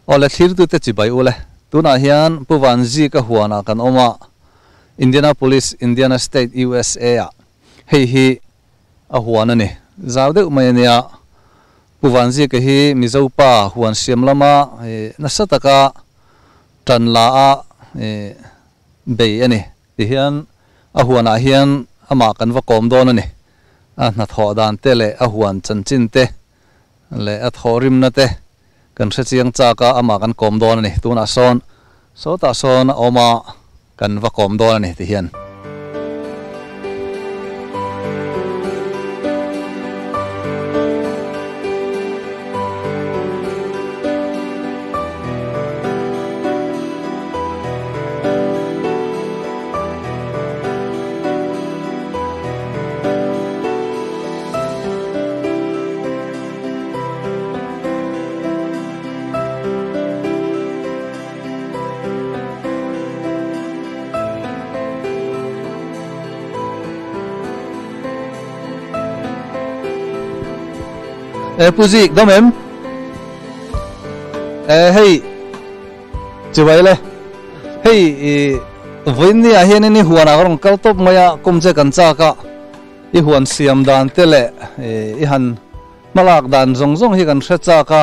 ole thir tu te chi bai ule tuna hian puwanji ka huana kan oma Indianapolis Indiana State USA a hei hi a huana ni zawde mai ania puwanji ka hi mizopa huan siam lama nasataka tanla a bei ani ti hian a huana hian ama kan va kom don ani a na tho dan te le a huan chanchin te le a thorim na te kan hre chiang cha ka ama kan kom don ani tuna son so ta son oma kan va kom don ani ti hian Puzik dom em hey chu vai le hey voin ni a hian ni huan a rong kal top maya kum che kan cha ka I huan siam dan te le I han malak dan zong zong hi kan hre cha ka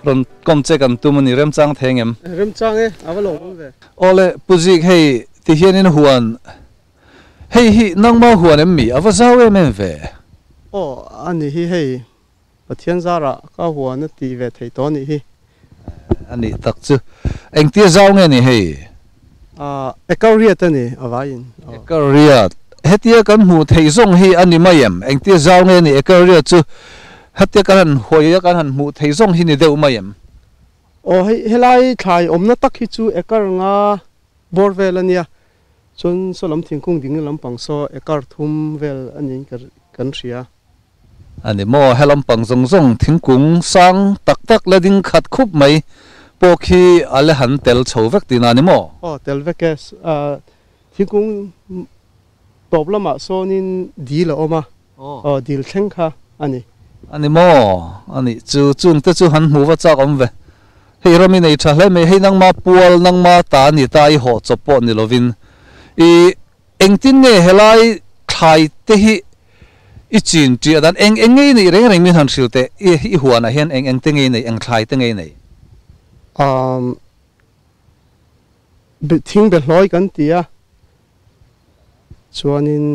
ron kom che kan tumani rem chang thengem rem chang e awalong ve ole puzik hey ti hian in huan hey hi nangma huan em mi awa zawe men ve o ani hi hey pathian zara ka huan ti ve thei to ni hi ani tak chu eng tia zaw nge ni hei ekaria ta ni awain ekaria hetia kan mu thei zong hi ani mayem eng tia zaw nge ni ekaria chu hetia kan hoya kan han mu thei zong hi ni deu mayem o helai thai omna tak hi chu ekar nga borvel ania chun solam thingkung ding lampang so ekar thum vel ani kan ria ani mo helam pang zong zong thingkung sang tak tak la ding khat khup mai pokhi ale han tel chhovek tina ni mo o tel vekes thingkung toblama sonin dil oma o dil thleng kha ani mo ani chu chung te chu han mu wa cha om ve hei rami nei tha hle me hei nang ma pual nang ma ta ni ta I ho chopo ni lovin I engtin nge helai thai te hi ichin ti adan eng ngei nei reng reng min han silte I huana hian eng te ngei nei eng thai te ngei nei be thing be hloi kan tia chuanin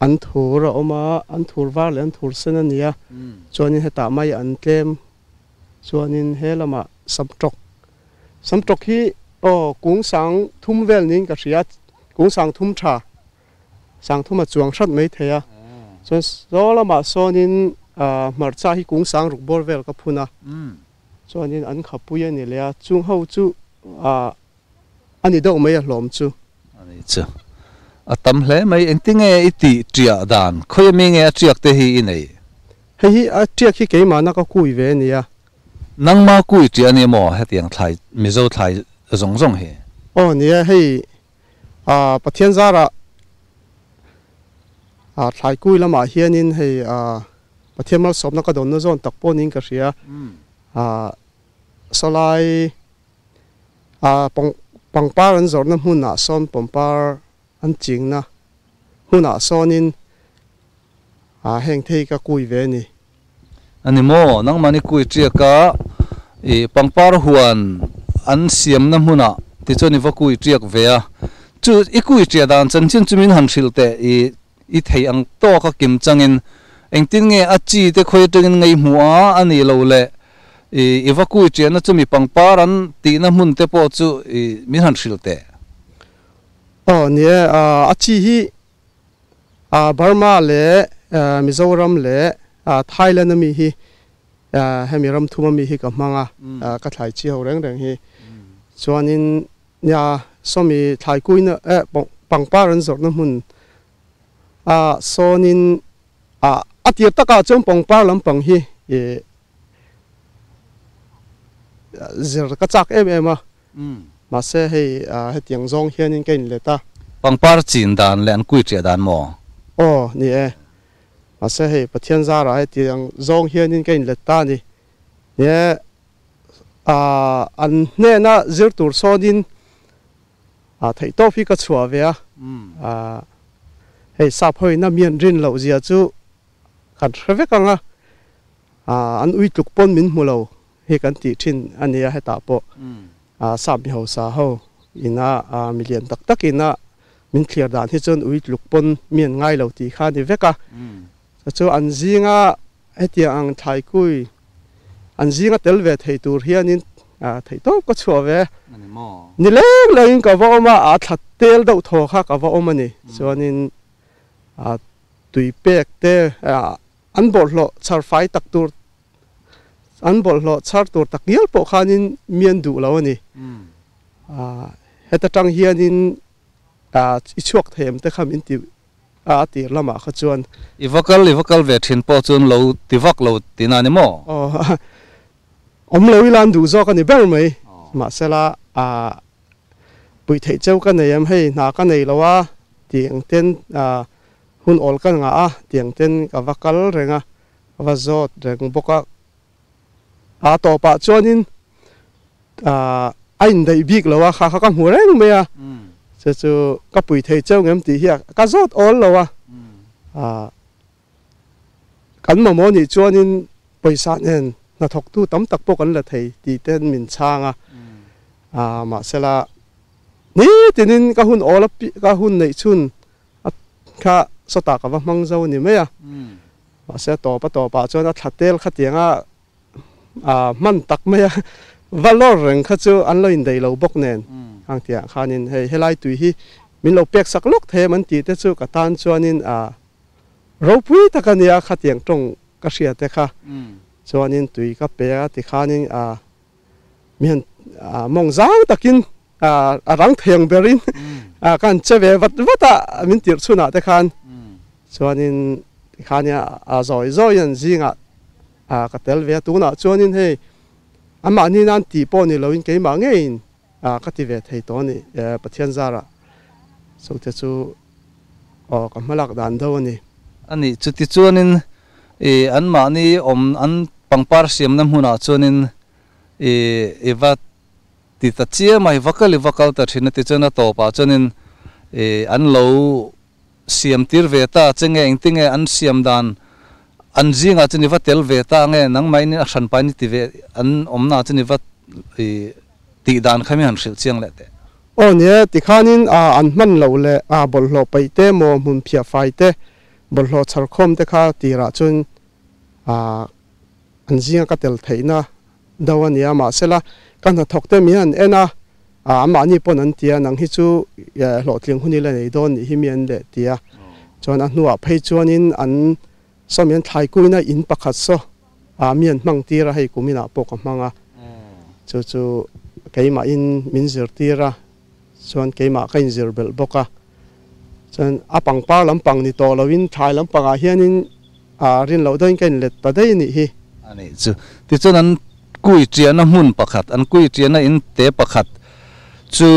an thur oma an thur war le an thur sen ania chuanin heta mai an tlem chuanin helama samtok hi o kung sang thum vel ning ka ria kung sang thum tha sang thuma chuang that mai theya chuan zolama sonin marcha hi kung sang ruk bor vel ka phuna chuanin an khapui ani le chung ho chu ani do mai a hlom chu ani chu atam hle mai engtinge iti tria dan khoi mi nge triak te hi nei hei a triak hi ke ma na ka kui ve nia nang ma kui ti ani mo hetiang thlai mizo thlai zong zong hi o nia hei pathian zara thlai kui lama hianin hei pathian mal sobna ka don na zon takpo ning ka ria solai pangpar an zorna huna son pompar an chingna huna sonin heng thei ka kui ve ni ani mo nang mani kui tria ka pangpar huan an siam na huna ti choni va kui triak ve a chu I kui tria dan chanchin chumin han hrilte I thei ang to ka kim changin engtin nge achi te khoi tengin ngei hmuwa ani lo le I va kui tria na chumi pangpar an ti na mun te po chu min han hrilte o nia achi hi Burma le Mizoram le Thailand mi hi hemiram thuma mi hi ka manga ka thlai chi ho reng reng hi chuanin nya somi thlai kuina pangpar an zor na mun sonin atir taka chom pangpar lampang hi zir ka chak em ma se hei hetiang zong hianin kein leta pangpar chin dan len kui tria dan mo o ni ma se hei pathian zara hetiang zong hianin kein leta ni ne an ne na zir tur sonin thei to phi ka chua ve hei sap hoi na mian rin lo zia chu kan reve kanga an ui tluk pon min mulo he kan ti thin ania heta po sap mi ho sa ho ina million tak tak ina min clear dan hi chon ui tluk pon mian ngai lo ti kha ni veka chu an zinga hetia ang thai kui an zinga tel ve thei tur hianin thei to ko chua ve ni leng leng ka wa ma a that tel do tho kha ka wa ma ni chuanin tui pek te an bol lo char fai tak tur an bol lo char tur tak yel po khanin mian du lo ni heta tang hianin i chuak them te kham in ti tir lama kha chuan ivakal ve thin po chun lo tivak lo tinani mo om lo ilan du zo ka ni ber mai ma sela pui thei cheu ka nei am hei na ka nei lowa tiang ten hun ol kan nga tiang ten ka vakal renga wa zot reng boka to pa chuanin ain dai bik lowa kha kha ka mu reng me chu ka pui thei cheu ngem ti hi ka zot ol lowa kan ma mo ni chuanin paisa nen na thok tu tam tak po kan la thei ti ten min changa ma sela ni tinin ka hun olap ka hun nei chun kha sota ka wa mang zo ni me ma se to pa chona thatel khatianga man tak me valor reng kha chu an lo in dei lo bok nen ang tia khanin hei helai tui hi min lo pek sak lok the man ti te chu ka tan chuanin ro pui takania khatiang tong ka ria te kha chuanin tui ka pe ti khanin mian mong zang takin rang theng berin kan cheve vata min tir chuna te khan chuanin khania zoi yan zinga ka tel ve tu na chuanin hei ama ni nan ti po ni loin ke ma ngein ka ti ve thei to ni pathian zara so te chu ka malak dan do ni ani chuti chuanin an ma ni an pangpar siam nam huna chuanin eva ti ta chia mai vakal ta thina ti chana to pa chuanin an lo siam tir ve ta chenge engtinge an siam dan an zinga chani va tel ve ta nge nang mai ni a hran pa ni ti ve an omna chani va ti dan khami han hril chiang le te ne ti khanin an man lo le bol lo pai te mo mun phia fai te bol lo char khom te kha ti ra chun an zinga ka tel theina dawania ma sela kan thok te mi an ena ama ni pon an tia nang hi chu lo tling huni le nei don hi mi an le tia chon an nuwa phei chuanin an somian thai kuina in pakhat so mian mang tira hei kumina pok manga chu keima in min zir tira chuan keima kain zir bel boka chuan apang par lampang ni to lowin thai lampanga hianin rin lo doin kain let pa dei ni hi ani chu ti chuan an kui triana mun pakhat an kui triana in te pakhat chu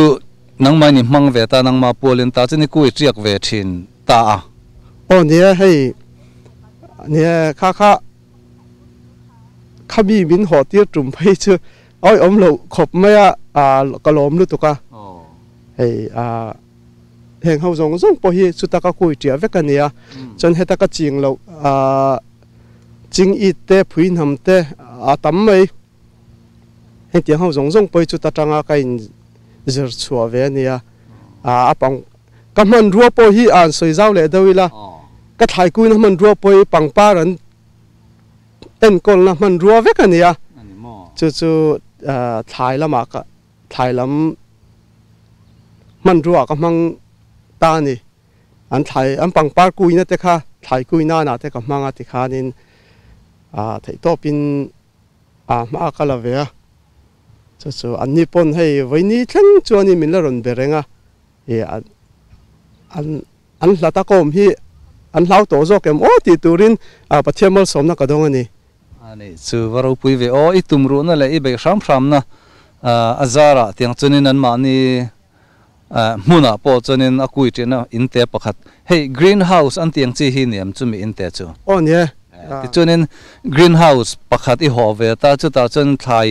nangmai ni hmang ve ta nangma polin ta chani kui triak ve thin ta ne hei ne kha khabi min ho tir tum phei chu oi om lo khop maya kalom lu tuka hei heng hau zong po hi chu ta ka kui tria vekania chon heta ka ching lo ching it te phuin ham te tam mai heng tiang hau zong po chu ta tanga ka in zir chua ve nia apang kaman ruwa po hi an soi zau le dawila ka thai kui na man ruwa po pangpar an en kol na man ruwa vekania chu thai lama ka thai lam man ruwa ka mang ta ni an thai an pangpar kui na te kha thai kui na te ka manga ti khanin thei to pin ma ka la ve chu an ni pon hei voini thleng chuani min la ron berenga an hlata kom hi an hlau to zo kem o ti turin pathiamal somna ka dong ani ani chu varo pui ve o itum ru na le i be sham na azara tiang chunin an ma ni muna po chunin a kui tina in te pakhat hei greenhouse an tiang chi hi niam chu mi in te chu ne ti chunin greenhouse pakhat i ho ve ta chu ta chun thai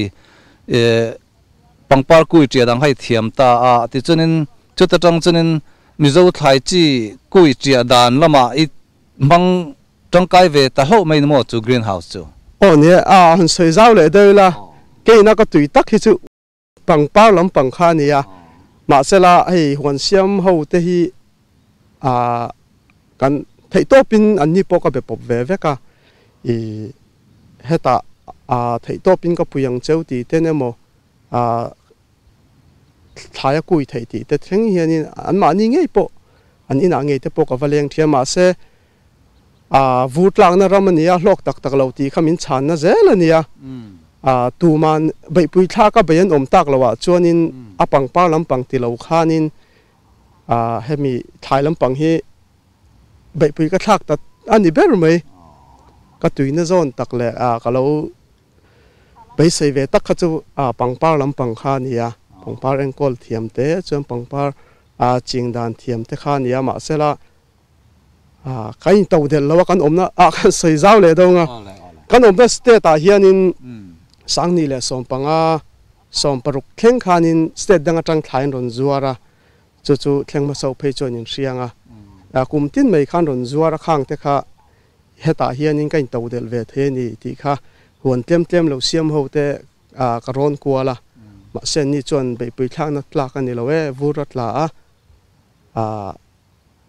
pangpar kui tia dang hai thiam ta a ti chunin chuta tang chunin mizo thlai chi kui tia dan lama I mang tangkai ve ta ho mai mo chu greenhouse chu nè han soi zau le đây là cái nó có tùy tắc hi chu pangpar lam pang kha ni ya ma se la hei huan siam ho te hi kan thei to pin an ni po ka be pop ve ve ka heta thei to pin ka puyang cheu ti te ne mo thaya kui thei ti te theng hian an ma ni ngei po an ina ngei te po ka valeng thia ma se vut lang na ramania hlok tak tak lo ti khamin chan na zel ania tu man bai pui tha ka bayan om tak lawa chuanin apang par lampang ti lo khanin hemi thai lampang hi bai pui ka thak ta ani ber mai ka tuina zon tak le ka lo bai sei ve tak kha chu pangpar lampang kha nia pangpar engkol thiam te chuan pangpar ching dan thiam te kha nia ma sela kain tau del lawa kan omna kan sei zau le do nga kan omna state ta hianin sang ni le som panga som paruk thleng khanin state danga tang thlain ron zuara chu chu thleng ma so phei chonin hrianga kum tin mai khan ron zuara khang te kha heta hianin kain tau del ve the ni ti kha huan tlem lo siam ho te ka ron kuala ma sen ni chon be pui thlang na tla kan ni lo we vurat la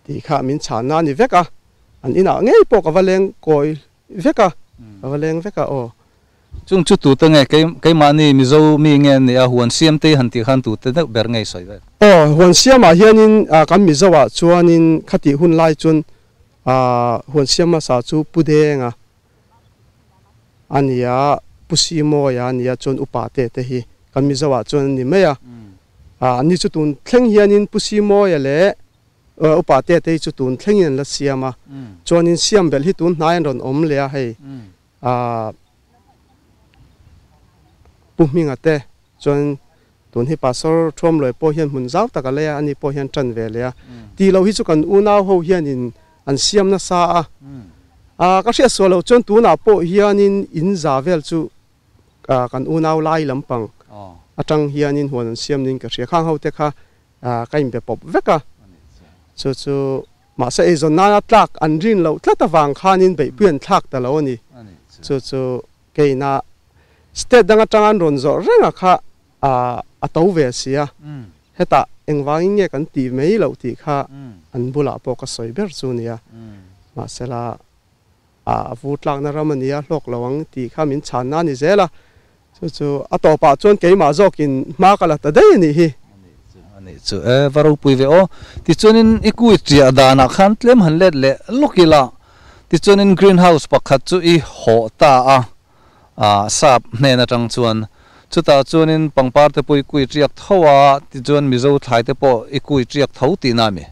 ti kha min chan na ni veka an ina ngei po ka valeng koi veka valeng veka chung chu tu ta nge kai mani mizo mi nge ni huan siam te han ti khan tu te na ber ngai soi ve huan siam hianin kan mizo wa chuanin khati hun lai chun huan siam ma sa chu pudenga ania pusimo ya ania chun upate te hi kan mizo wa chun ni me ya ni chu tun thleng hianin pusimo ya le upate te chu tun thlengin la siama chuanin siam bel hi tun nai ron om le a hei puminga te chuan tun hi pasor thom loi po hian mun zau taka le ani po hian tran ve le ti lo hi chu kan unau ho hianin an siam na sa ka ria so lo chuan tu na po hianin in za vel chu kan unau lai lampang atang hianin huan an siam nin ka ria khang ho te kha kaim be pop veka chu ma sa e zon na tlak an rin lo tlata wang khanin be pian thak ta lo ni chu keina state danga tangan ron zo renga kha atau ve sia heta engwang nge kan ti mei lo ti kha an bula po ka soi ber chu nia ma sela vutlak na ramania hlok lawang ti kha min chan na ni zela chu atopa chon ke ma zokin ma kala ta dei ni hi ani chu varu pui ve o ti chunin ikui tria dana khan tlem han let le lokila ti chunin greenhouse pakhat chu I ho ta sap hne tang chuan chuta chuanin pangpar te pui kui triak thowa ti chuan mizo thlai te po ikui triak tho ti na mi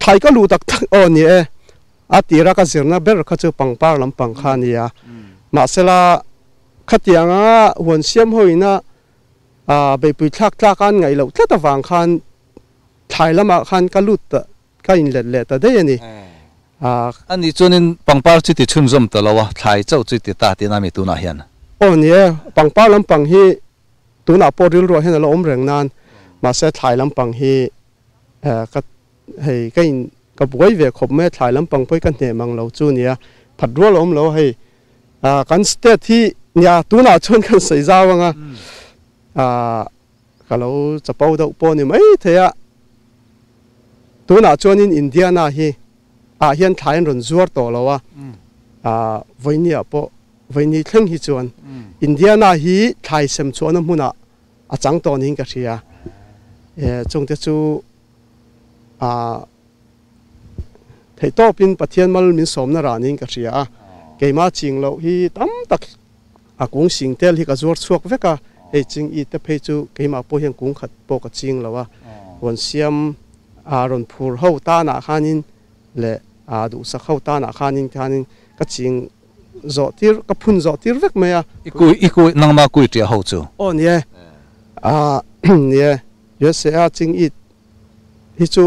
thai ka lu tak ni tira ka zirna ber kha chu pangpar lam pang kha nia ma sela khatianga huan siam hoina be pui thak kan ngai lo tlata wang khan thai lama khan ka lut ta ka in let ta de ni ani chuanin pangpar chi ti chhun zom ta lawa thlai chau chi ti ta ti na mi tu na hian ni pangpar lam pang hi tu na po ril ro hen lo om reng nan ma se thai lam pang hi ka hei kain ka buai ve khop me thai lam pang poi kan ne mang lo chu nia phat rol om lo hei kan state hi nya tu na chon kan sei zawanga ka lo chapau do po ni mai theya tu na chonin India na hi hian thai ron zuar to lawa voinia po voini thleng hi chuan India na hi thai sem chuan hmuna achang to ning ka thia chungte chu thei to pin pathian mal min somna ra ning ka thia keima ching lo hi tam tak kung sing tel hi ka zuar chuak veka ei ching I te phei chu keima po hian kung khat po ka ching lawa ron siam ron phur ho ta na khanin le du sa khau ta na khanin ka ching zo tir ka phun zo tir vek maya ikui nangma kui tia ho chu nie nie yese ching I hi chu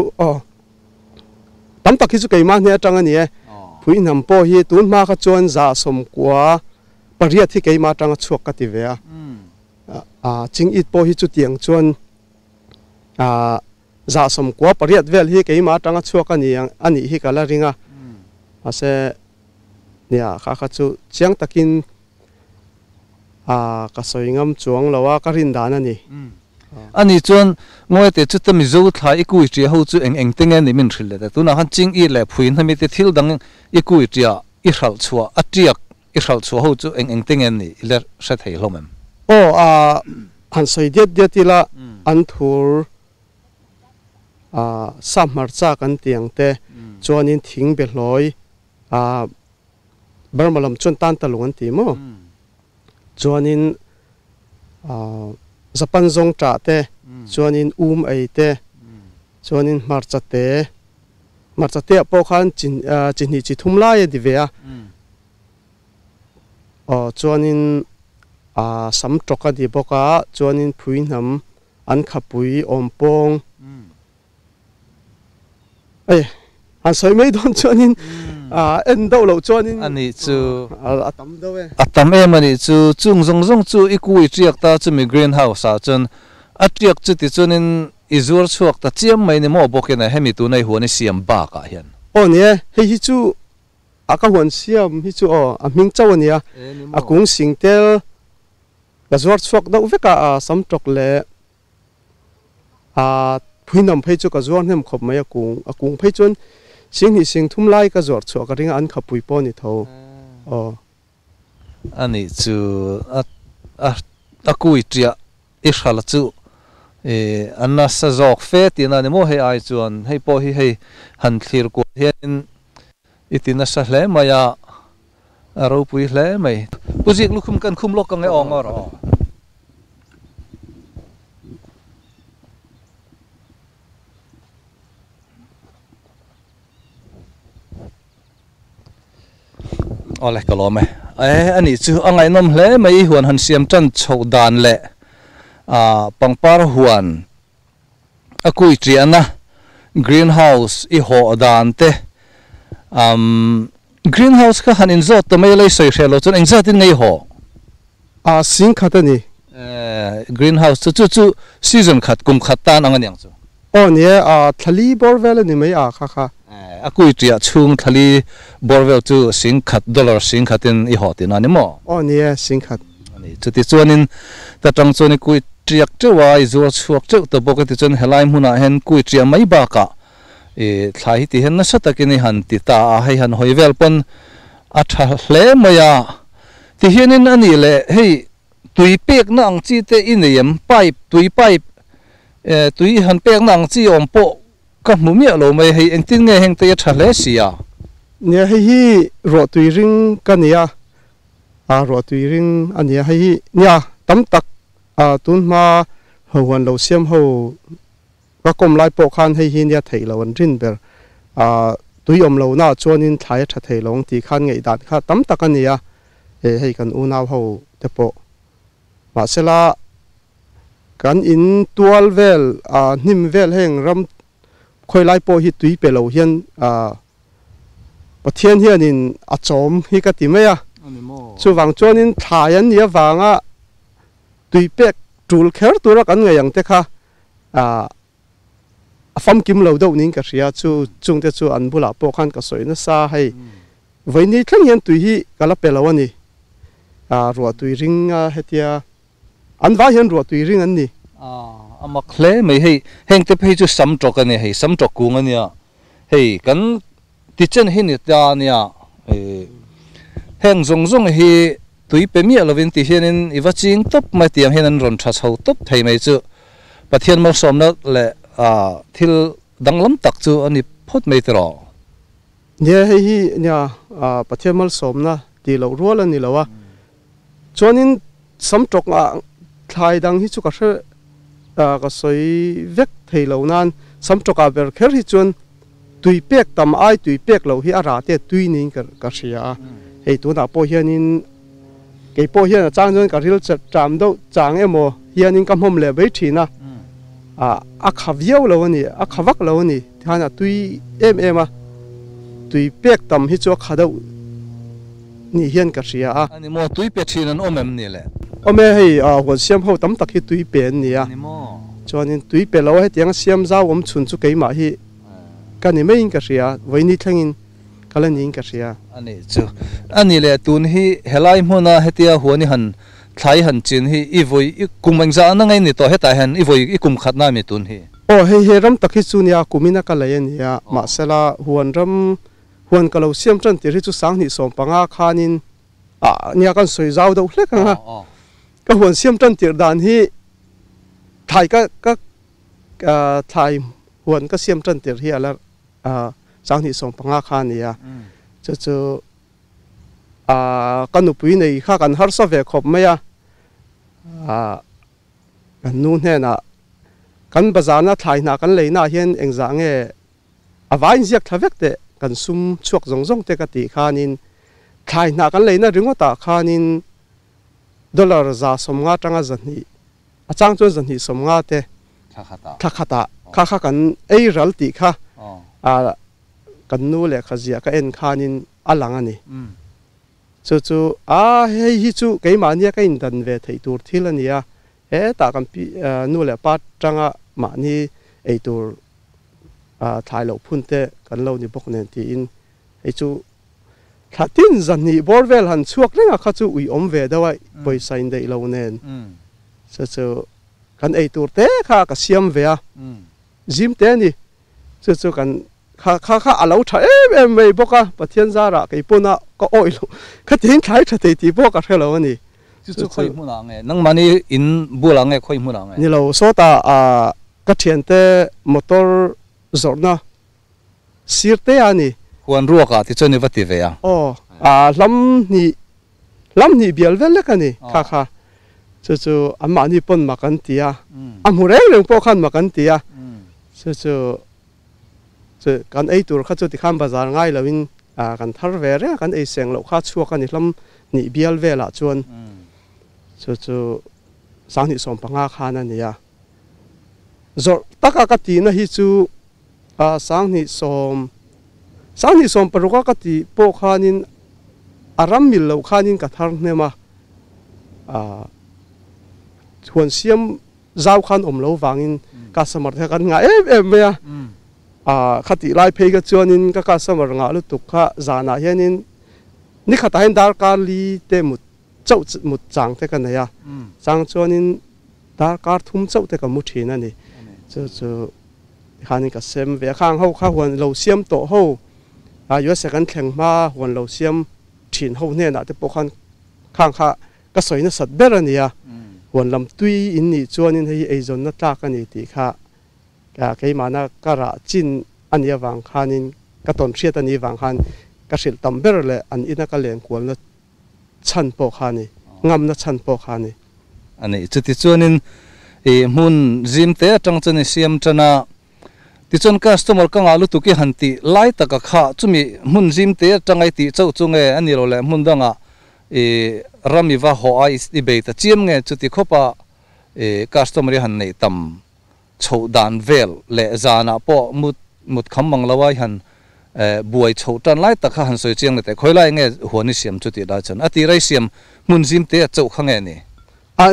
tam tak hi chu keima ne atang ani phui nam po hi tun ma kha chuan za som kwa pariat hi keima tanga chuak ka ti ve a ching it po hi chu tiang chuan za som kwa pariat vel hi keima tanga chuak ani hi kala ringa ase nia kha chu chiang takin ka soingam chuang lawa ka rin dan ani ani chuan ngoi te chu tami zo thla ikui tri ho chu eng tengen ni min thil le tu na han ching i le phuin hami te thil dang ikui tria i hral chua atiak i hral chua ho chu eng tengen ni ler sa thei hlomem han soi det tila an thur samar cha kan tiang te chuanin thing be hloi bermalam chun tan talung an ti mo chuanin zapan zong cha te chuanin ei te chuanin marcha te po khan chin hi chi thum lai di ve a chuanin sam toka di boka chuanin phuin ham an khapui ompong an soi mai don chuanin en do lo chuanin ani chu atam do we atam em ani chu chung zong chu ikui triak ta chu mi greenhouse a chun atiak chu ti chunin izur chuak ta chiam mai ni mo bokena hemi tu nei huani siam ba ka hian ne hi chu aka huan siam hi chu a ming chaw ania a kung singtel gazwar chuak do veka sam tok le phuinam phei chu ka zuar nem khop mai a kung phei chun sing thum lai ka zor chu ka ringa an khapui po ni tho ani chu a kui tria i hral chu anna sa zok fe ti na ni mo he ai chuan hei po hi han thlir ko hian itina sa hle maya aro pui hle mai puzik lukhum kan khum lok ka nge ong ro ole kalome ani chu angai nom hle mai huan han siam chan chho dan le pangpar huan akui triana greenhouse i ho dan te greenhouse ka hanin zot to mai lei soi khelo chun engza tin ngei ho sing khatani greenhouse chu season khat kum khat tan anganiang chu ne thali borvel ni mai kha akui tria chung thali borvel chu sing khat dollar sing khatin i hotin ani mo ne sing khat ani chuti chuanin ta tang choni kui triak chewa i zur chuak cheu to bokati chon helai huna hen kui tria mai ba ka thlai ti hen na satakini han ti ta hei han hoivel pon a tha hle maya ti hianin ani le hei tui pek na ang chi te ineyem pipe tui han pek na ang chi ompo ka mumia lo mai hei engtin nge heng te tha hle sia ne hi ro tui ring kania ro tui ring ania hi nia tam tak tun ma howan lo siam ho ka kom lai po khan hei hi nia thei lo an rin ber tui om lo na chuanin thlai tha thei long ti khan ngei dan kha tam tak ania hei kan u naw ho te po ma sela kan in tual vel nim vel heng ram khoi lai po hi tui pe lo hian pathian hianin a chom hi ka ti mai chu wang chuanin thlaian nia wanga tui pek tul kher tura kan ngayang te kha fam kim lo do ning ka ria chu chung te chu an bula po khan ka soina sa hei voini thlang hian tui hi kala pe lo ani ro tui ring hetia an va hian ro tui ring an ni amak hle mai hei heng te phei chu sam tok ani hei sam tok kung ania hei kan ti chen hi ni ta nia heng zong hi tui pe mi lovin ti hianin iwaching top mai tiang hian an ron tha chho top thei mai chu pathian mar somna le thil danglam tak chu ani phot mai tro ne hi nia pathian mal somna ti lo rual ani lawa chuanin sam tok thlai dang hi chu ka ka soi vek thei lo nan sam tok a ber kher hi chuan tui pek tam ai tui pek lo hi ara te tui ning ka ria hei tu na po hianin ke po hian chang jon ka ril cham do chang emo hianin kam hom le bai thina a khaviau lo ani a khavak lo ani thana tui em a tui pek tam hi chu khadau ni hian ka ria a ani mo tui pe thin an omem ni le ome hei huan siam ho tam tak hi tui pen ni a ani mo chuanin tui pe lo he tiang siam zau om chun chu keima hi ka ni mai in ka ria voini thlangin kalani in ka ria ani chu ani le tun hi helai hmona hetia huani han thlai han chin hi i voi i kumang za na ngai ni to heta han i voi i kum khatna mi tun hi he ram tak hi chu nia kumina ka lai ni a ma sela huan ram huan ka lo siam tran ti ri chu sang ni som panga khanin nia kan soi zau do hle ka ka huan siam tran tir dan hi thai ka thai huan ka siam tran tir hi ala sang ni som panga khan nia chu kanu pui nei kha kan har sa ve khop maya kan nu ne na kan bazar na thai na kan leina hian engza nge avain ziak thavek te kan sum chuak zong zong te ka ti khanin thai na kan leina ringota khanin dollar za somnga tanga zani achang chon zani somnga te thakata kha kan ei ral ti kha kan nu le khazia ka en khanin alanga ni chu hei hi chu keima nia ka in dan ve thei tur thilania ta kan pi nu le pat tanga ma ni ei tur thai lo phunte kan lo ni bok nen ti in ei chu thatin zani borvel han chuak lenga kha chu ui om ve dawai poisa in dei lo nen chu kan ei tur te kha ka siam ve a jim te ni chu kan kha alo tha em mei boka pathian zara ke puna ka oilo kha tin thai tha te ti boka thelo ani chu khoi mu na nge nang mani in bula nge khoi mu na nge ni lo so ta ka thian te motor zorna sirte ani huan ruaka ti choni vati ve ya lam ni bial vel le ka ni kha chu amma ni pon ma kan tia amu reng po khan ma kan tia chu kan ei tur kha chu ti kham bazar ngai lawin kan thar ve re kan ei seng lo kha chuak ani lam ni bial vela chuan chu sang ni som panga khana nia zor taka ka ti na hi chu sang ni som paruka ka ti po khanin aram mil lo khanin ka thar nema chuan siam zau khan om lo wangin ka samar the kan nga em me khati lai phei ka chuanin ka samar nga lu tuk kha zana hianin ni khata hen dar ka li te mut chau mut chang te ka ya chang chuanin dar kar thum chau te ka mu thina ni chu khani ka sem ve khang ho kha huan lo siam to ho yo second thleng ma huan lo siam thin ho ne na te po khang kha ka soina sat ber ania huan lam tui in ni chuanin hei ei zon na ta ka ni ti kha ke mana kara chin ania wang khanin ka ton thiat ani wang khan ka sil tam ber le an ina ka leng kwal na chan po khani ngam na chan po khani ani chuti chuanin mun jim te atang chani siam chana ti chon customer ka ngalu tu ki hanti lai taka kha chumi mun jim te atangai ti chau chunge ani ro le mun danga rami wa ho ai i be ta chiam nge chuti khopa customer han nei tam chho dan vel le zana po mut khammang lawai han buai chho tan lai takha han soi chiang le te khoilai nge huani siam chuti da chan ati rai siam mun jim te chau khange ni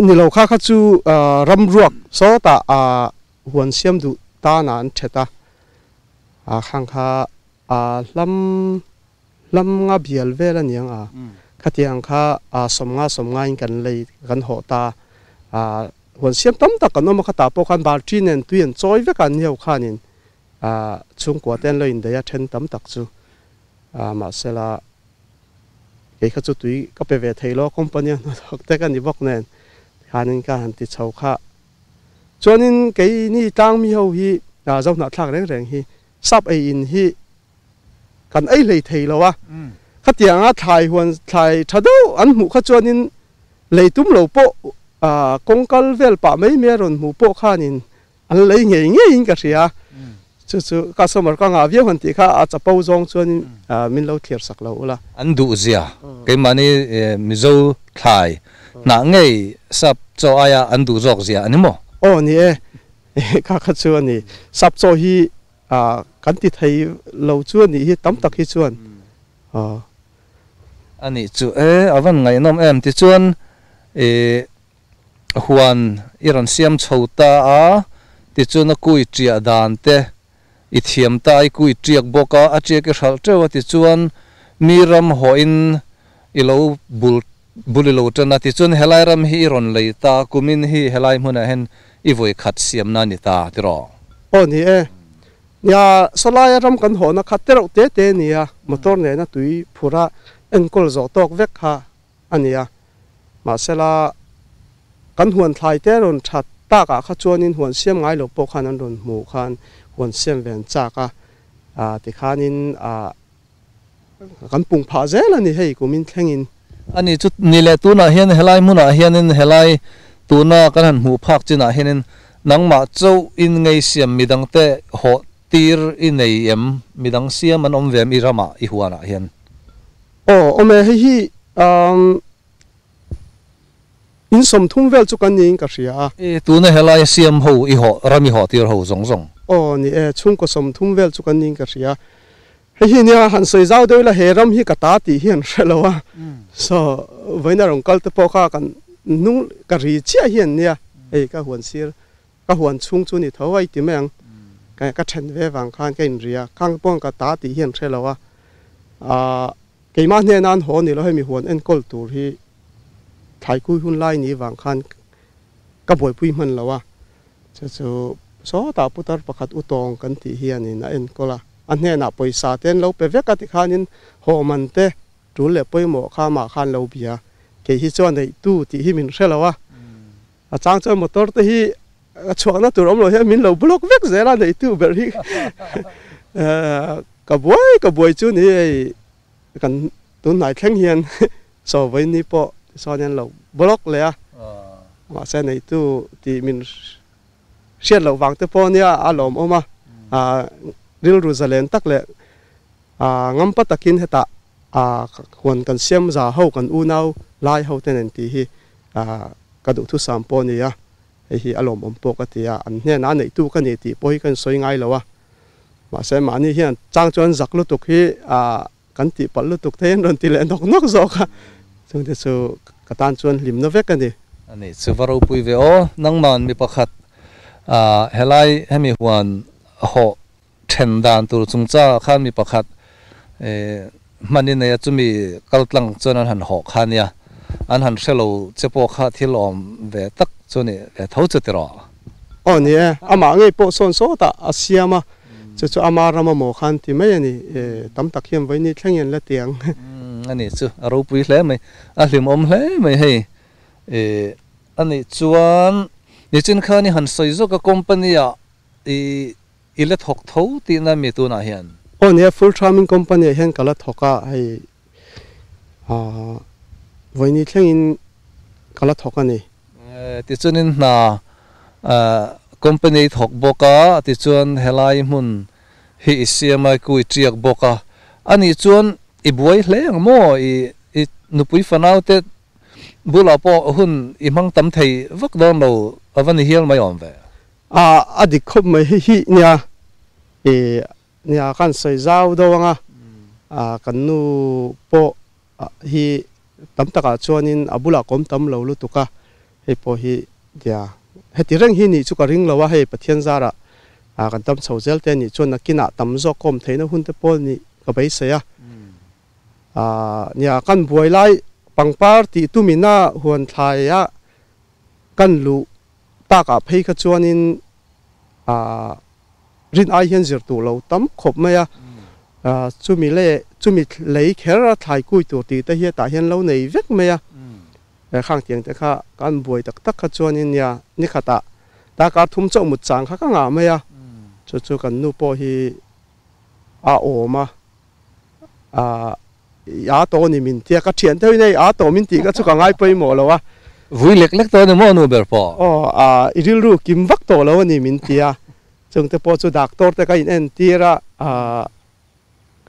ni lo kha chu ram ruak so ta huan siam du ta nan theta khang kha lam nga bial vel aniang khatiang kha somnga in kan lei kan ho ta huan siam tam tak kan ma khata po khan bar thin en tuin choi ve kan hiau khanin chung kwa ten lo in da ya then tam tak chu ma sela ke kha chu tui ka pe ve thailo company no thok te kan ni bok nen hanin ka han ti chau kha chuanin ke ni tang mi ho hi zau na thak reng hi sap ei in hi kan ei lei thailo wa khatianga thai huan thai thado an mu kha chuanin leitum lo po kongkal vel pa mai me ron mu po khanin an lei nge in ka ria chu customer ka nga via han ti kha a chapau zong chuanin min lo thlir sak lo ula an du zia ke mani mizo thai na ngei sap cho aya an du jok zia animo ni kha chu ani sap cho hi kan ti thai lo chu ni hi tam tak hi chuan ani chu awan ngai nom em ti chuan huan iran siam chhota a ti chuan a kui tria dan te i thiam ta ai kui triak boka a che ke hral trewa ti chuan miram ho in ilo bulilo tana ti chuan helai ram hi ron leita kumin hi helai hmuna hen i voi khat siam na ni ta ti ro ni ya solaya ram kan ho na khatero te ni ya motor ne na tui phura enkol zo tok vek kha ania ma sela kan huan thlai te ron that ta ka kha chuanin huan siam ngai lo po khan an ron mu khan huan siam ven cha ka ti khanin kan pung pha zel ani hei kumin thlengin ani chu nile tuna hian helai muna hianin helai tuna kan han mu phak china hianin nangma chau in ngei siam midang te ho tir in nei em midang siam an omvem irama I huana hian ome hi in som thum vel chu kan ning ka ria tuna helai siam ho I ho rami ho tir ho zong zong ni chung ko som thum vel chu kan ning ka ria hi nia han soi zau de la heram hi ka ta ti hian shalowa so voina rong kal te po kha kan nu ka ri chia hian nia ka huan sir ka huan chung chu ni thawai ti meng ka then ve wang khan ka in ria khang pong ka ta ti hian shalowa keima ne nan ho ni lo he mi huan en kol tur hi thai kui hun lai ni wang khan ka boi pui man lawa chu so ta putar pakhat utong kan ti hian in en kola an ne na poisa ten lo pe veka ti khanin ho man te tu le poi mo kha ma khan lo bia ke hi chuan nei tu ti hi min hrelawa a chang chang motor te hi chuak na tur om lo he min lo block vek zela nei tu ber hi ka boi chu ni kan tun nai thleng hian so voi ni po so nen lo block le a ma se nei tu ti min siat lo wang te po nia a lom oma ril Jerusalem tak le ngam patakin heta huan kan siam za ho kan unau lai ho ten ti hi ka du thu sam po ni ya hi alom om po ka ti ya an ne na nei tu ka ni ti poi kan soi ngai lo wa ma se ma ni hian chang chuan zak lu tuk hi kan ti pal lu tuk ten ron ti le nok nok zo ka chung te chu katan chuan lim na vek ani ani chuvaro pui ve o nangman mi pakhat helai hemi huan ho then dan tur chungcha khan mi pakhat manin ne chumi kaltlang chon an han ho khania an han shelo chepo kha thilom ve tak chuni ve thau chatiro ni ama ngei po son so ta asiama chu ama rama mo khan ti mai ani tam tak hiam vai ni thlengin la tiang ani chu aro pui hle mai a hlim om hle mai hei ani chuan ni chin khani han soi zo ka company a ile thok tho ti na mi tu na hian ne full farming company hen kala thoka hei voini thlengin kala thoka ni ti chunin na company thok boka ti chuan helai mun hi siamai kui triak boka ani chuan I buai hle mo I nupui fanau te bula po hun I mang tam thei vak don lo avani hial mai on ve adik khop mai hi nia nia kan soi zau do wanga kan nu po hi tam taka chuanin abula kom tam lo lu tuka he po hi dia heti reng hi ni chu ka ring lawa he pathian zara kan tam chhozel te ni chuan nakina tam zo kom theina hun te pol ni ka bai se ya nia kan buai lai pangpar ti tumina huan thlaya kan lu taka phei kha chuanin rin ai hian zir tu lo tam khop maya chumi lei khera thlai kui tu ti ta hi ta hian lo nei vek maya khang tiang te kha kan buai tak tak kha chuanin ya ni khata ta ka thum chau mut chang kha ka nga maya chu kan nu po hi oma ya to ni min tia ka thian thei nei to min ti ka chu ka ngai poi mo lo wa vui lek lek to ni mo nu ber po iril ru kim vak to lo ni min tia chung te po chu doctor te ka in en tira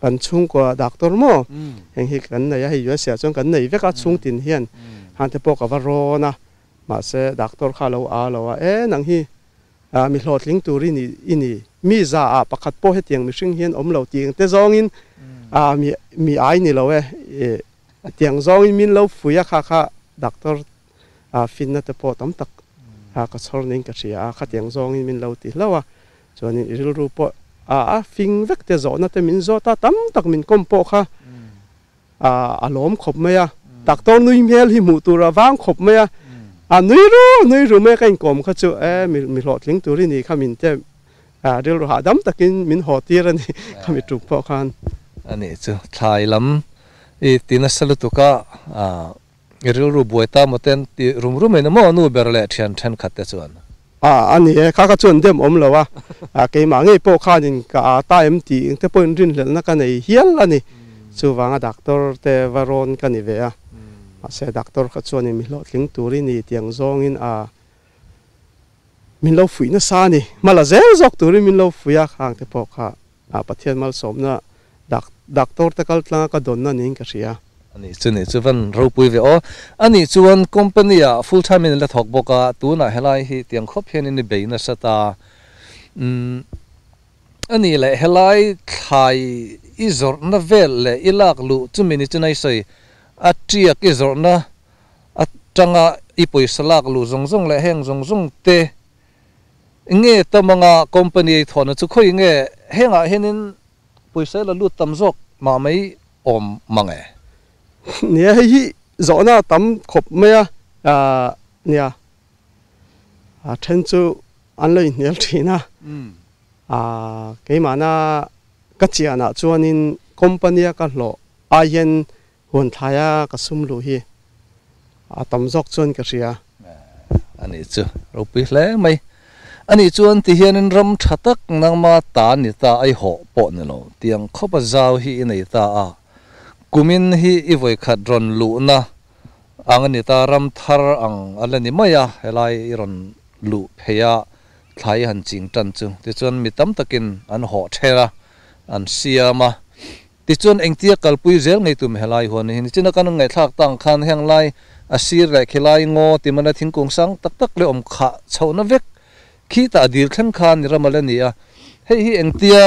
kan chung ko doctor mo heng hi kan na ya hi ya sia chung kan nei veka chung tin hian han te po ka varona ma se doctor kha lo lo nang hi mi hlot ling turi ni ini mi za pakhat po he tiang mi hring hian om lo tiang te zong in mi ai ni lo tiếng zong min lâu phuya kha doctor fin na te po tam tak ka chor ning ka chia kha tiếng zong min lâu ti lawa cho nên iril ru po phing vek te zo na te min zo ta tam tak min kom po kha alom khop maya doctor nui mel hi mu tu ra wang khop maya nui ru me kain kom kha chu mi lot ling tu ri ni kha min te ril ru ha dam takin min ho tir ani kha mi truk po khan ani chu thlai lam I tina salutu ka ril ru buaita moten ti rum me mo nu berle thian then khat te chuan ani kha chuan dem om lawa ke ma ngai po kha nin ka ta em ti te point rin lel na ka nei hial ani chu wanga doctor te varon ka ni ve se doctor kha chuan mi lo tling turi ni tiang zong in min lo fui na sa ni mala zel zok turi min lo fuya khang te po kha pathian mal som na doctor te kal tlang ka don na ning ka ria ani chuvan ro pui ve o ani chuan company full time in la thok boka tu na helai hi tiang khop hian in be na sata ani le helai thai izor na vel le ilak lu chu minute chinai sei atriak izor na atanga ipoi salak lu zong le heng zong te nge tamanga company thona chu khoi nge henga henin poisa la lu tamzok ma mai om mange nia hi zona tam khop maya nia then chu an lei nel thina ke mana ka chiana chuanin company ka lo ayen hon thaya ka sum lu hi tam zok chuan ka ria ani chu ropi hle mai ani chuan ti hianin ram thatak nangma ta ni ta ai ho po ne lo tiang khopa zaw hi nei ta kumin hi I voi khat ron lu na angani ta ram thar ang alani maya helai ron lu pheya thlai han ching tan chu ti chuan mi tam takin an ho thera an siama ti chuan engtia kalpui zel ngei tum helai hon hi china kan ngai thak tang khan heng lai asir le khilai ngo ti mana thingkung sang tak le om kha chhona vek khi ta dil thlen khan ni ramalani hei hi engtia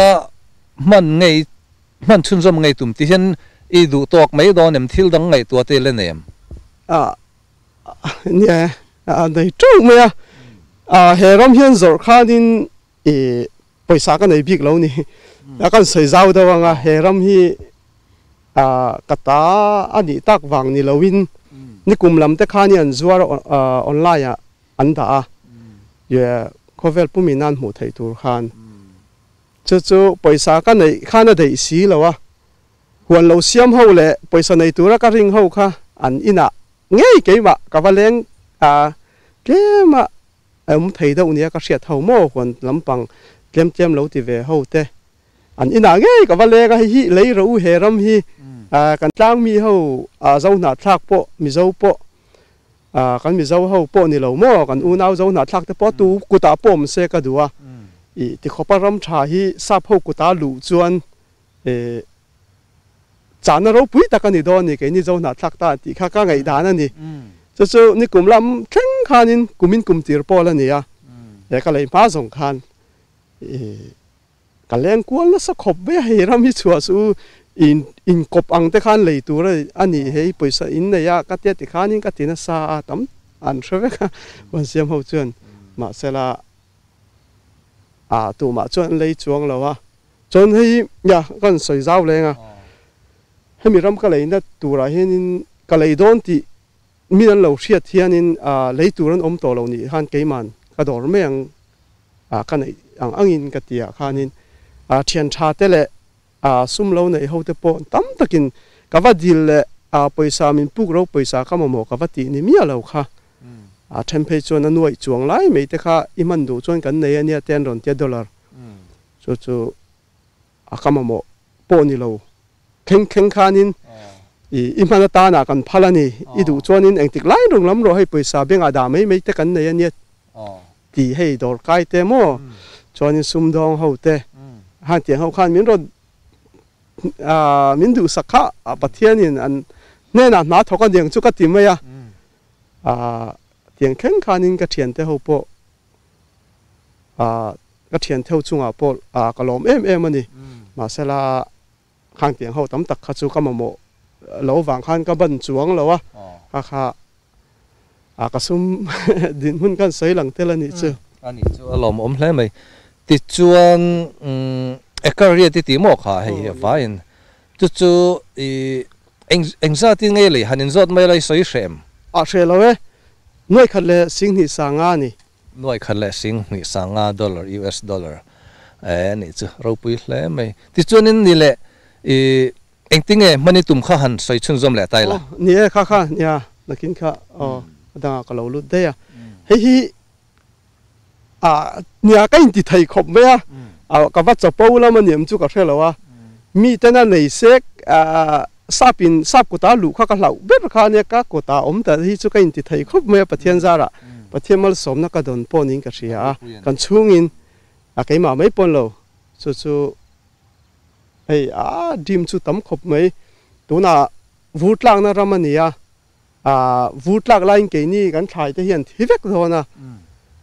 man chun zom ngei tum ti hian I du tok mai don em thil dang ngai tua te le nem nia nei chung me heram hian zor khanin paisa ka nei bik lo ni kan sei zau da wanga heram hi kata ani tak wang ni lowin ni kumlam te khani an zuar online an da ye khovel puminan mu thei tur khan chu paisa ka nei khana dei si lawa huan lo siam ho le paisa nei tura ka ring ho kha an ina ngei ke ma ka valeng ke ma thei da unia ka hriat ho mo huan lampang tlem lo ti ve ho te an ina ngei ka vale ka hi lei ro heram hi kan tlang mi ho zo na thak po mi zo po kan mi zo ho po ni lo mo kan u nau zo na thak te po tu ku ta pom se ka duwa I ti khopa ram tha hi sap ho ku ta lu chuan chana ro pui ta kan ni do ni ke ni zo na thak ta ti kha ka ngai dan ani chu ni kum lam thleng khanin kumin kum tir po la ni ya ka lei pa zong khan ka leng kual na sa khop be he ram hi chua su in kop ang te khan lei tur ani hei poisa in ne ya ka te ti khanin ka tina sa tam an threwe ka wan siam ho chuan ma sela tu ma chuan lei chuang lawa chon hei ya kan soi zau lenga hemi ram ka lei na tura henin ka lei don ti min an lo hriat hianin lei turan om to lo ni han keiman ka dor meng ka nei angin ka tia khanin thian tha te le sum lo nei ho te po tam takin ka va dil le paisa min puk ro paisa ka mo ka va ti ni mi lo kha thempe chuan an nuai chuang lai mei te kha iman du chuan kan nei ania $10 chu ka mo po ni lo kheng khanin imana ta na kan phalani idu chuanin engtik lai rung lam ro hei paisa benga da mei te kan nei ania ti hei dor kai te mo chuanin sum dong ho te han tiang ho khan min ro min du sakha pathianin an ne na thokan ding chu ka ti mai tiang kheng khanin ka thian te ho po ka thian theu chunga po kalom em ani ma sela khang tiang ho tam tak kha chu ka mo lo wang khan ka ban chuang lo a kha ka sum din hun kan sei lang tel ani chu ani chu alom om hle mai ti chuan ekaria ti mo kha hei vain chu engza ti nge le hanin zot mai lai soi shem a she lo we noi khat le sing ni sanga ni noi khat le sing ni sanga dollar US dollar ni chu ro pui hle mai ti chuan in ni le engting mani tum kha han soi chun zom le tai la ni kha nya nakin kha da ka lo lu de ya hi nya ka in ti thai khop me ka va cha pau la ma niam chu ka thela wa mi tana nei sek sap ku ta lu kha ka lau be kha ne ka ko ta om ta hi chu ka in ti thai khop me pathian zara pathian mal som na ka don pon in ka ria kan chung in kai ma mai pon lo chu hey dim chu tam khop mai tu na vut lang na ramania vut lak lain ke ni kan thai te hian thivek thona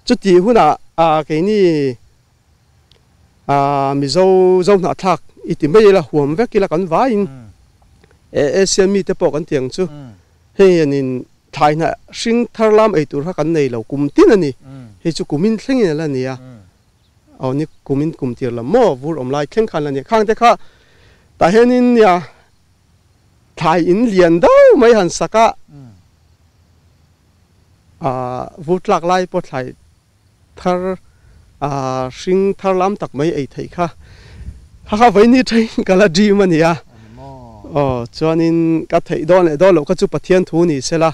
chu ti huna ke ni mi zo na thak iti mai la huam vek la kan vain asian mi te po kan tiang chu he anin thai na sing tharlam ei tur ha kan nei lo kum tin ani he chu kumin thlengin la nia ni kumin kum tir la mo vur om lai thleng khan la ni khang te kha ta henin ya thai in lian do mai han saka vut lak lai po thai thar sing tharlam tak mai ei thei kha ha vai ni thei kala di mania chuanin ka thei don le do lo ka chu pathian thu ni sela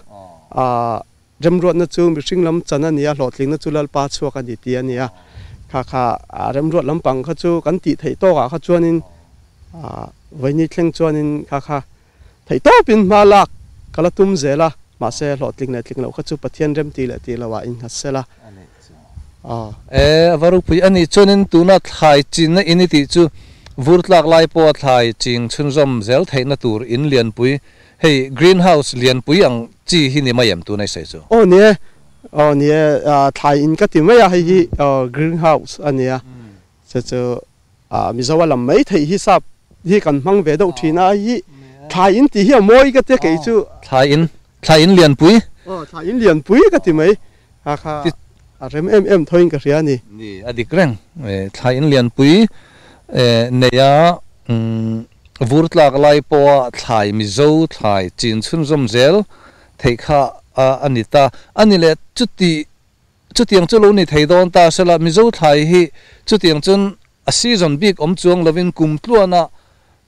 remrot na chu mi sing lam chana nia hlotling na chu lal pa chuak ani ti ania kha remrot lam pang kha chu kan ti thei to kha chuanin vai ni thleng chuanin kha thei to pin ma lak kala tum zela ma se hlotling na tling lo kha chu pathian rem ti la ti lawa in hasela varu pui ani chuanin tuna thlai chin na ini ti chu vurtlak lai po thlai ching chun zom zel theina tur in lian pui hei greenhouse lian pui ang chi hi ni mayam tu nai sai chu nie thai in ka ti mai hi greenhouse ania chu mi zawa lam mai thei hi sap hi kan mang ve do thina hi thai in ti hi moi ka te ke chu thai in lian pui thai in lian pui ka ti mai kha rem em thoin ka ria ni adik reng thai in lian pui neya vurtlak lai po thai mi zo thai chin chun zom zel thei kha anita anile chutiang chu lo ni thei don ta sela mi zo thai hi chutiang chun a season big om chuang lovin kum tluana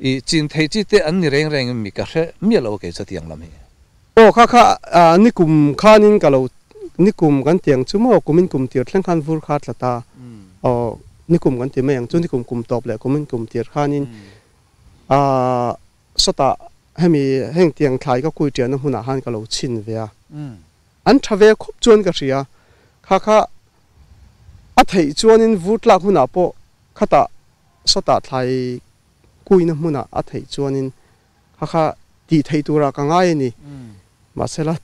I chin thei chi te an ni reng mi ka hre mi lo ke chatiang lam hi kha ni kum khanin ka lo ni kum kan tiang chu mo kumin kum tir thleng khan vur khat lata ni kum kan ti mai ang chu ni kum top le kumin kum tir khanin sota hemi heng tiang thlai ka kui tian huna han ka lo chin ve an thave khop chuan ka ria kha a thei chuanin vutla huna po khata sota thlai kui na huna a thei chuanin kha ti thei tura ka ngai ni masela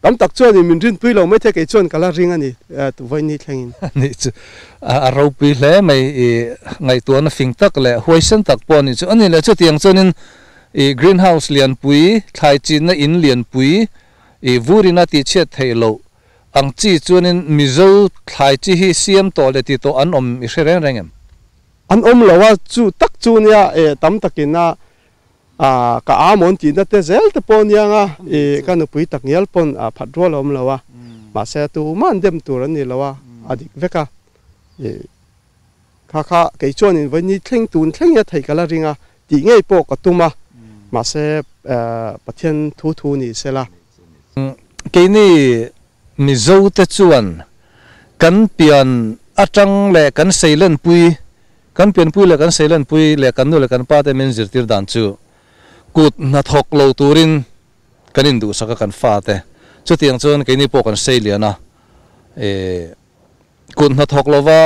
tam tak chuan min rin pui lo mai the ke chuan kala ring ani tu vai ni thlengin ni chu a ro pi hle mai ngai tu na fing tak le hoisen tak pon ni chu ani le chu tiang chuanin greenhouse lian pui thlai chin na in lian pui vurina ti chet theilo ang chi chuanin mizo thlai chi hi siam to le ti to an om I hre rengem an om lawa chu tak chu nia tam takina ka amon ti na te zel te pon yanga kan pui tak nial pon phatro lom lawa ma se tu man dem tur ani lawa adik veka kha ke chon in vani thleng tun thleng ya thai kala ringa ti ngei po ka tuma ma se pathian thu ni sela ke ni mizo te chuan kan pian atang le kan seilen pui kan pian pui le kan seilen pui le kan nu le kan pa te men zirtir dan chu kut na thok lo turin kanin du saka kan fa te chu tiang chon ke ni po kan seiliana kut na thok lova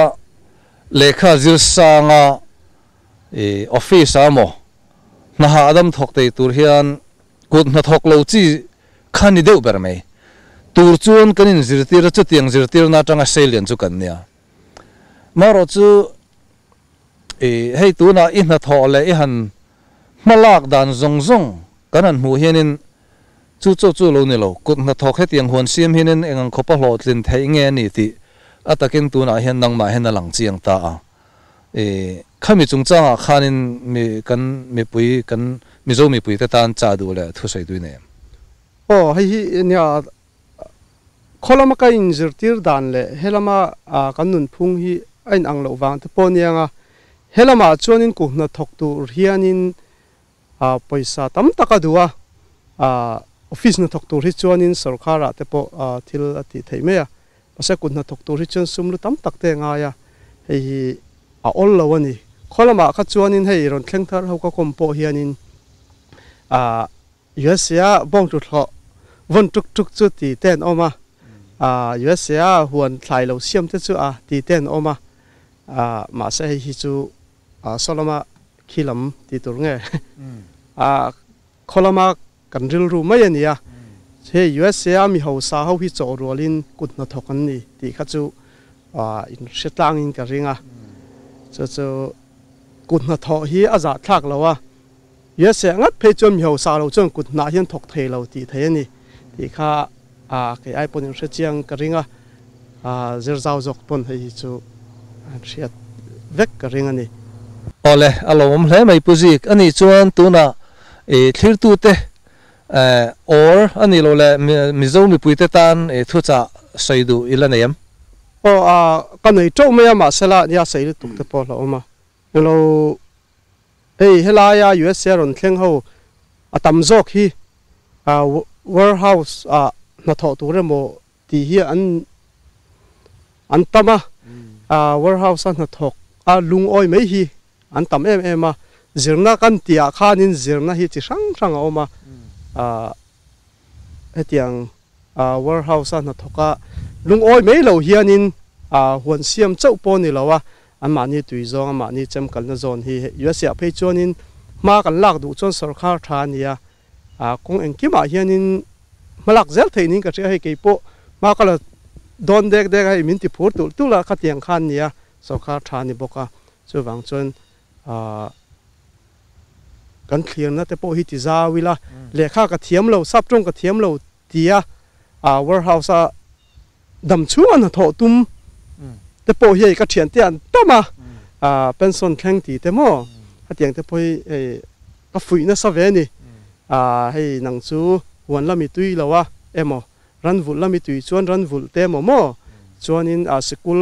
lekha zir sanga office amo na ha adam thok te tur hian kut na thok lo chi khani deu ber mai tur chuan kanin zirtir chu tiang zirtir na tanga seilian chu kan nia maro chu hei tu na I na tho le I han malak dan zong kan han mu hianin chu lo ni lo kut na thok he tiang hon siam hianin engang khopa hlo tlin thei nge ni ti atakin tuna hian nangma hen na lang chiang ta a khami chungchanga khanin mi pui kan mi zo mi pui ta tan cha du le thu sei du ne hei hi nia kholama ka in zirtir dan le helama kan nun phung hi ain ang lo wang te ponianga helama chuanin ku na thok tu hianin paisa tam taka duwa office na thok tu ri chuanin sarkara te po thil ati theimea ase ku na thok tu ri chuan sumlu tam tak te nga ya hei hi all lo ani kholama kha chuanin hei ron thleng thar ho ka kom po hianin USA bong tu tho von tuk chu ti ten oma USA huan thlai lo siam te chu ti ten oma ma se hi chu solama khilam ti tur nge kholama kan ril ru mai ania he USA mi ho sa ho hi cho rolin kut na thokan ni ti kha chu in shetang in ka ringa chu kut na tho hi aza thak lawa USA ngat phe chom mi ho sa lo chon kut na hian thok thei lo ti thei ani ti kha ke ai ponin hre chiang ka ringa zir zau jok pon hei chu riat vek ka ringa ni ole alom hle mai puzik ani chuan tuna thlir tu te or ani lo le mizo mi pui te tan thu cha saidu ilanayam kanoi to me ma sela ya sei tu te po lo ma lo hela ya US ron thleng ho atam jok hi warehouse na tho tu re mo ti hi an tama warehouse na thok lung oi mai hi an tam em a zirna kan tia khanin zirna hi chi sang oma etiang warehouse na thoka lung oi mai lo hianin huan siam chau po ni lawa an mani tui zong mani chem kal na zone hi USA phei chuanin ma kan lak du chon sarkar tha nia kong engkima hianin malak zel theinin ka che hei ke po ma kala don dek ai min ti phur tu la khatiang khan nia sarkar tha ni boka chu wang chon kan clear na te po hi ti zawila lekha ka thiam lo sap tong ka thiam lo tia warehouse dam chu an tho tum te po hi ka thian tian tama pension thleng ti te mo hatiang te poi ka fui na sa ve ni hei nang chu wan la mi tui lawa emo ran vul la mi tui chuan ran vul te mo chuanin school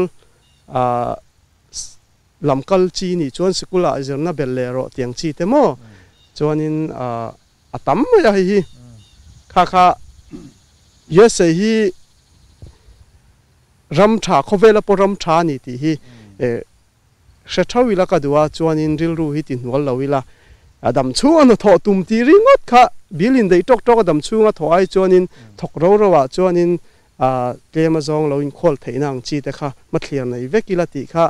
lamkal chi ni chuan school a zerna bel le ro tiang chi te mo chuanin atam ya hi kha yes hi ram tha khovela po ram tha ni ti hi shethawi la ka duwa chuanin ril ru hi tin wal lawila adam chu an tho tum ti ringot kha bilin dei tok adam chu nga thoi chuanin thok ro wa chuanin tlema zong lo in khol theinang chi te kha mathlian nei vekila ti kha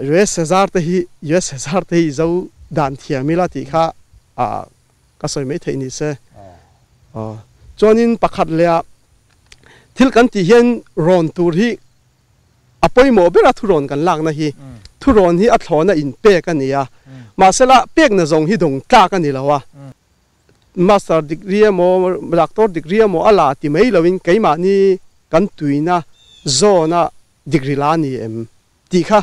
US Hazard te hi zo dan thiamila ti kha ka soi mai theini se chuanin pakhat le thil kan ti hian ron tur hi apoi mo bera thuron kan lak na hi thuron hi a thlona in pek ania masela pek na zong hi dong tla ka ni lawa master degree mo doctor degree mo ala ti mai lovin keima ni kan tuina zona degree la ni em ti kha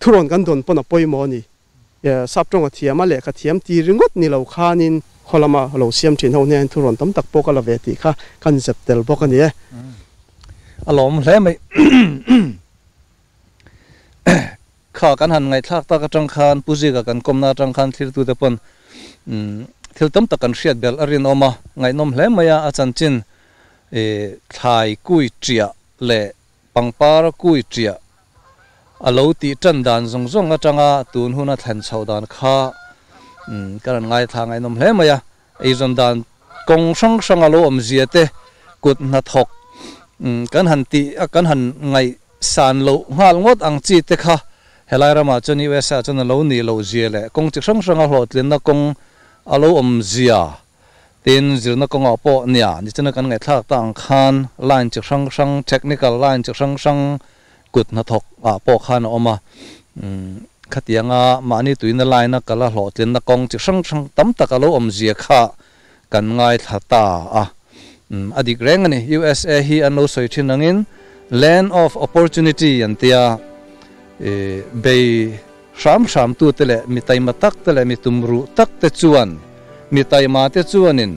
thuron kan don pona poi mo ni saptong a thiama le kha thiam ti ringot ni lo khanin kholama lo siam thin ho nen thuron tam tak poka la ve ti kha kan zep tel poka ni alom hle mai kha kan han ngai thak ta ka tang khan puji ka kan komna tang khan thir tu te pon thil tam tak kan hriat bel arin oma ngai nom hle maya achan chin thai kui tria le pangpar kui tria alo ti tan dan zong atanga tun huna thlan chhodan kha kan ngai tha ngai nom hle maya ei zon dan kong sang alo om ziate kut na thok kan han ti kan han ngai san lo ngal ngot ang chi te kha helai rama choni wesa chon lo ni lo ziele kong chi sang a hlot len na kong alo om zia tin zirna kong a po nia ni chana kan ngai thak ta ang khan line chi sang technical line chi sang kut na thok po khan oma khatianga mani tuina laina kala hlotlin na kong chi sang sang tam takalo omzia kha kan ngai thata adik reng ani USA hi ano soichinangin land of opportunity antia be sham tu tele mitai matak tele mitumru tak te chuan mitai ma te chuanin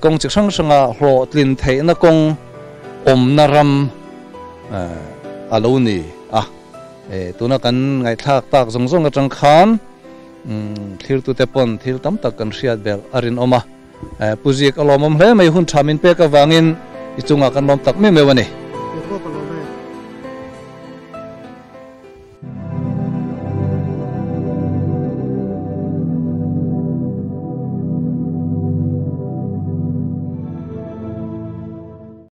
kong chi sang sanga hlotlin theina kong om naram aloni tuna kan ngai thak tak zong zong atang khan thil tu te pon thil tam tak kan hriat bel arin oma puzik alomom hle mai hun thamin pe ka wangin ichunga kan lom tak me mewani